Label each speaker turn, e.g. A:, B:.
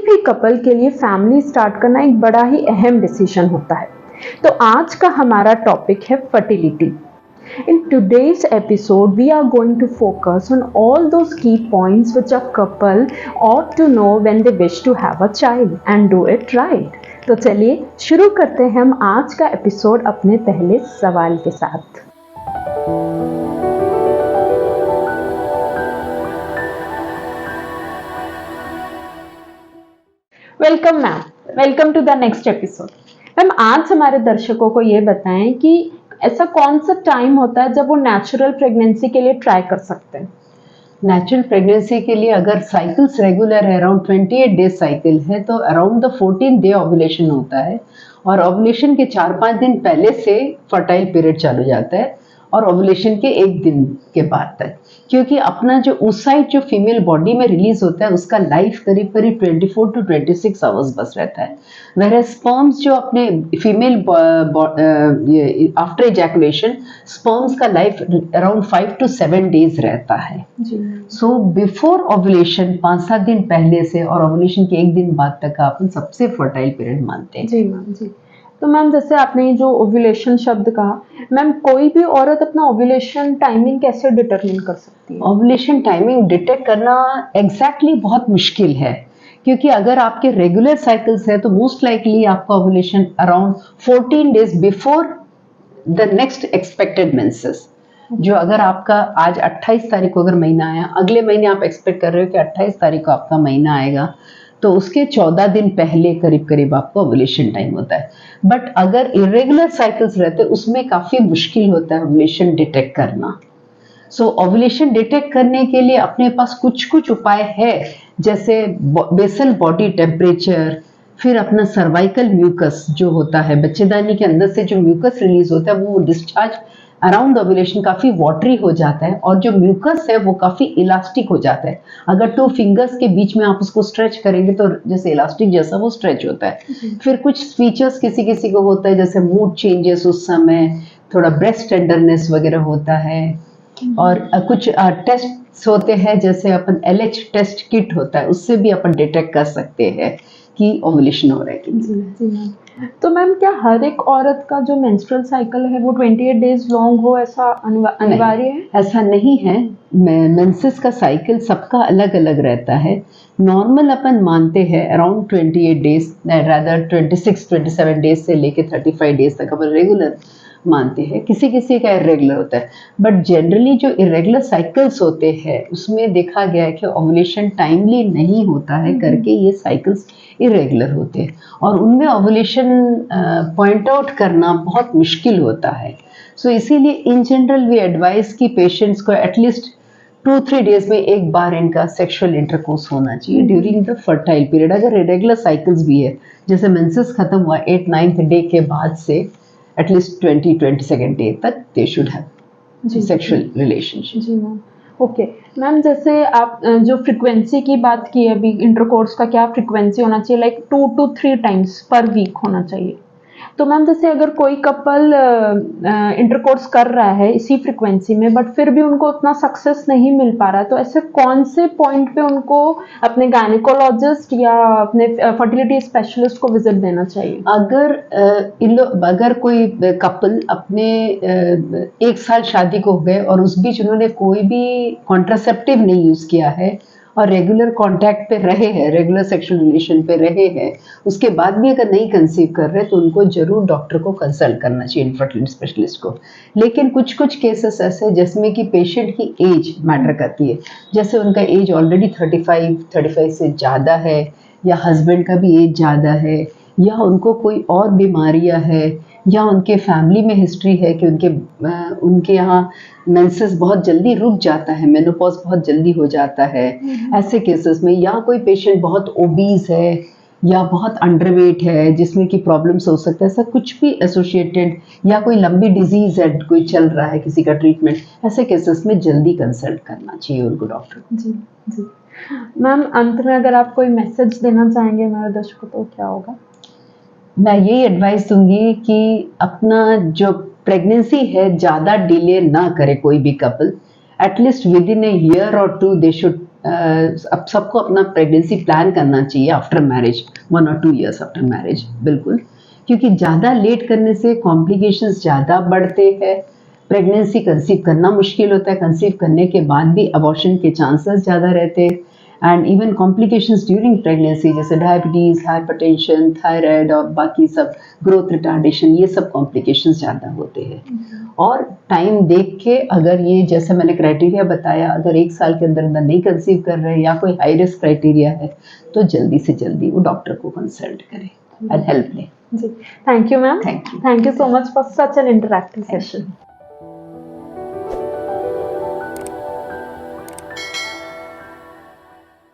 A: भी कपल के लिए फैमिली स्टार्ट करना एक बड़ा ही अहम डिसीजन होता है। तो आज का हमारा टॉपिक है fertility. In today's episode, we are going to focus on all those key points which a couple ought to know when they wish to have a child and do it right. तो चलिए शुरू करते हैं हम आज का episode अपने पहले सवाल के साथ। Welcome ma'am, welcome to the next episode. Ma'am, आज हमारे दर्शकों को ये बताएं कि ऐसा कौन सा टाइम होता है जब वो नेचुरल प्रेगनेंसी के लिए ट्राई कर सकते हैं।
B: नेचुरल प्रेगनेंसी के लिए अगर साइकिल्स रेगुलर है, अराउंड 28 डेज साइकिल है, तो अराउंड द 14 डे ओव्यूलेशन होता है और ओव्यूलेशन के 4-5 दिन पहले से फर्टाइल पीरियड चालू जाता है और ओव्यूलेशन के 1 दिन के बाद तक, क्योंकि अपना जो oocyte जो फीमेल बॉडी में रिलीज होता है उसका लाइफ करीब करीब 24 to 26 आवर्स बस रहता है, वह स्पर्म्स जो अपने फीमेल आफ्टर इजैकुलेशन स्पर्म्स का लाइफ अराउंड 5 to 7 डेज रहता है। सो बिफोर ओव्यूलेशन 5-7 दिन पहले से और ओव्यूलेशन के 1 दिन बाद तक का अपन सबसे फर्टाइल पीरियड मानते हैं।
A: जी मैम, जी। तो मैम, जैसे आपने ये जो ओव्यूलेशन शब्द कहा, मैम कोई भी औरत अपना ओव्यूलेशन टाइमिंग कैसे डिटरमिन कर सकती है?
B: ओव्यूलेशन टाइमिंग डिटेक्ट करना एग्जैक्टली बहुत मुश्किल है, क्योंकि अगर आपके रेगुलर साइकिल्स है तो मोस्ट लाइकली आपका ovulation around 14 days before the next expected menses. जो अगर आपका आज 28 तारीख को अगर महीना आया, अगले महीने आप एक्सपेक्ट कर रहे हो कि 28 तारीख को आपका महीना आएगा, तो उसके 14 दिन पहले करीब करीब आपका ओव्यूलेशन टाइम होता है। बट अगर इरेगुलर साइकिल्स रहते हैं उसमें काफ़ी मुश्किल होता है ओव्यूलेशन डिटेक्ट करना। सो ओव्यूलेशन डिटेक्ट करने के लिए अपने पास कुछ कुछ उपाय है, जैसे बेसल बॉडी टेम्परेचर, फिर अपना सर्वाइकल म्यूकस जो होता है, बच्चेदानी के अंदर से जो म्यूकस रिलीज होता है वो डिस्चार्ज अराउंड ओव्यूलेशन काफ़ी वाटरी हो जाता है और जो म्यूकस है वो काफ़ी इलास्टिक हो जाता है। अगर 2 फिंगर्स के बीच में आप उसको स्ट्रेच करेंगे तो जैसे इलास्टिक जैसा वो स्ट्रेच होता है। फिर कुछ फीचर्स किसी किसी को होता है, जैसे मूड चेंजेस, उस समय थोड़ा ब्रेस्ट टेंडरनेस वगैरह होता है। और कुछ टेस्ट होते हैं, जैसे अपन LH टेस्ट किट होता है, उससे भी अपन डिटेक्ट कर सकते हैं कि ओव्यूलेशन हो रहा है कि नहीं।
A: तो मैम, क्या हर एक औरत का जो मेंस्ट्रुअल साइकिल है वो 28 डेज लॉन्ग हो, ऐसा अनिवार्य है?
B: ऐसा नहीं है। मेंसेस का साइकिल सबका अलग अलग रहता है। नॉर्मल अपन मानते हैं अराउंड 28 डेज, रादर 26-27 डेज से लेके 35 डेज तक अपन रेगुलर मानते हैं। किसी किसी का इरेगुलर होता है, बट जनरली जो इरेगुलर साइकिल्स होते हैं उसमें देखा गया है कि ओव्यूलेशन टाइमली नहीं होता है करके ये साइकिल्स इरेगुलर होते हैं और उनमें ओव्यूलेशन पॉइंट आउट करना बहुत मुश्किल होता है। सो इसीलिए इन जनरल वी एडवाइस कि पेशेंट्स को एटलीस्ट 2-3 डेज में एक बार इनका सेक्सुअल इंटरकोर्स होना चाहिए ड्यूरिंग द फर्टाइल पीरियड। अगर इरेगुलर साइकिल्स भी है, जैसे मेंसेस खत्म हुआ 8-9th डे के बाद से एटलीस्ट 20-22nd डे तक they should have sexual relationship.
A: जी मैम, ओके मैम, जैसे आप जो फ्रीक्वेंसी की बात की अभी, इंटरकोर्स का क्या फ्रीक्वेंसी होना चाहिए? Like 2 to 3 times per week होना चाहिए। तो मैम, जैसे अगर कोई कपल इंटरकोर्स कर रहा है इसी फ्रीक्वेंसी में बट फिर भी उनको उतना सक्सेस नहीं मिल पा रहा है, तो ऐसे कौन से पॉइंट पे उनको अपने गायनेकोलॉजिस्ट या अपने फर्टिलिटी स्पेशलिस्ट को विजिट देना चाहिए?
B: अगर कोई कपल अपने 1 साल शादी को हो गए और उस बीच उन्होंने कोई भी कॉन्ट्रासेप्टिव नहीं यूज किया है और रेगुलर कांटेक्ट पे रहे हैं, रेगुलर सेक्सुअल रिलेशन पे रहे हैं, उसके बाद भी अगर नहीं कंसीव कर रहे तो उनको जरूर डॉक्टर को कंसल्ट करना चाहिए, इनफर्टिलिटी स्पेशलिस्ट को। लेकिन कुछ कुछ केसेस ऐसे जिसमें कि पेशेंट की एज मैटर करती है, जैसे उनका एज ऑलरेडी 35 से ज़्यादा है या हस्बैंड का भी एज ज़्यादा है या उनको कोई और बीमारियां है या उनके फैमिली में हिस्ट्री है कि उनके यहाँ मेंसेस बहुत जल्दी रुक जाता है, मेनोपॉज बहुत जल्दी हो जाता है। ऐसे केसेस में, या कोई पेशेंट बहुत ओबीज है या बहुत अंडरवेट है जिसमें कि प्रॉब्लम्स हो सकता है, ऐसा कुछ भी एसोसिएटेड, या कोई लंबी डिजीज है, कोई चल रहा है किसी का ट्रीटमेंट, ऐसे केसेस में जल्दी कंसल्ट करना चाहिए उनको डॉक्टर को।
A: जी जी मैम, अंत में अगर आप कोई मैसेज देना चाहेंगे हमारे दर्शकों को, क्या होगा?
B: मैं यही एडवाइस दूंगी कि अपना जो प्रेगनेंसी है ज़्यादा डिले ना करे कोई भी couple. At least with in a year और 2 दे शुड अब सबको अपना प्रेगनेंसी प्लान करना चाहिए आफ्टर मैरिज, 1 और 2 इयर्स आफ्टर मैरिज, बिल्कुल, क्योंकि ज़्यादा लेट करने से कॉम्प्लिकेशंस ज़्यादा बढ़ते हैं, प्रेगनेंसी कंसीव करना मुश्किल होता है, कंसीव करने के बाद भी अबॉर्शन के चांसेस ज़्यादा रहते हैं, and even complications during pregnancy जैसे डायबिटीज़, हाइपरटेंशन, थायराइड और बाकी सब, ग्रोथ रिटार्डेशन, ये सब कॉम्प्लिकेशंस ज़्यादा होते हैं। और टाइम देख के, अगर ये जैसे मैंने क्राइटेरिया बताया, अगर 1 साल के अंदर अंदर नहीं कंसीव कर रहे हैं या कोई हाई रिस्क क्राइटेरिया है, तो जल्दी से जल्दी वो डॉक्टर को कंसल्ट करें एंड हेल्प लें।
A: जी, thank you ma'am.
B: Thank you.
A: Thank you so much for such an interactive session.